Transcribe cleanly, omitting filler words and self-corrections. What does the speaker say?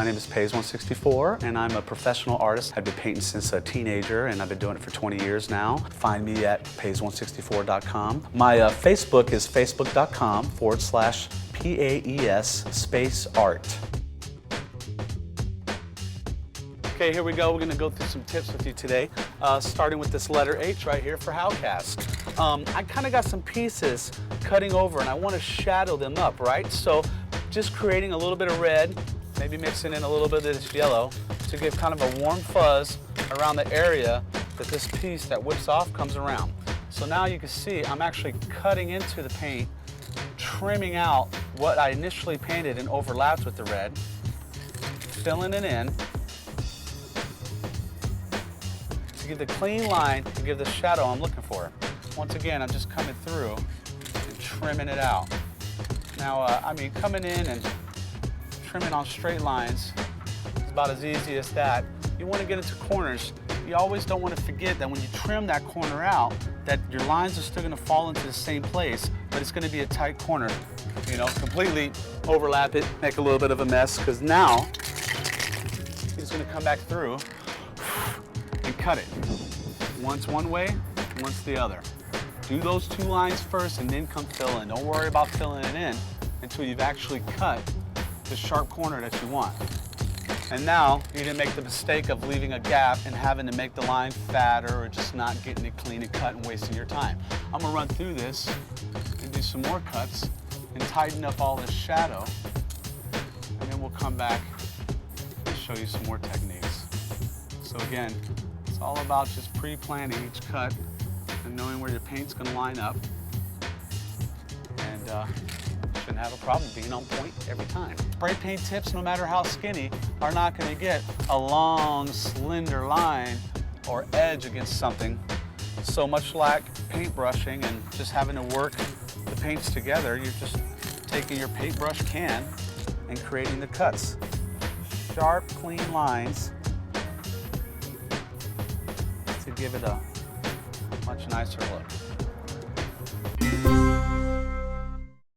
My name is Pays164 and I'm a professional artist. I've been painting since a teenager and I've been doing it for 20 years now. Find me at Pays164.com. My Facebook is facebook.com/PAES space art. Okay, here we go. We're going to go through some tips with you today, starting with this letter H right here for Howcast. I kind of got some pieces cutting over and I want to shadow them up, right? So just creating a little bit of red, maybe mixing in a little bit of this yellow to give kind of a warm fuzz around the area that this piece that whips off comes around. So now you can see I'm actually cutting into the paint, trimming out what I initially painted and overlapped with the red, filling it in to give the clean line, to give the shadow I'm looking for. Once again, I'm just coming through and trimming it out. Now, I mean, coming in and trimming on straight lines is about as easy as that. You want to get into corners. You always don't want to forget that when you trim that corner out, that your lines are still going to fall into the same place, but it's going to be a tight corner. You know, completely overlap it, make a little bit of a mess, because now he's going to come back through and cut it. Once one way, once the other. Do those two lines first and then come fill in. Don't worry about filling it in until you've actually cut the sharp corner that you want. And now you didn't make the mistake of leaving a gap and having to make the line fatter or just not getting it clean and cut and wasting your time. I'm gonna run through this and do some more cuts and tighten up all this shadow. And then we'll come back and show you some more techniques. So again, it's all about just pre-planning each cut and knowing where your paint's going to line up, and shouldn't have a problem being on point every time. Spray paint tips, no matter how skinny, are not going to get a long, slender line or edge against something. So much like paintbrushing and just having to work the paints together, you're just taking your paintbrush can and creating the cuts. Sharp, clean lines to give it a much nicer look.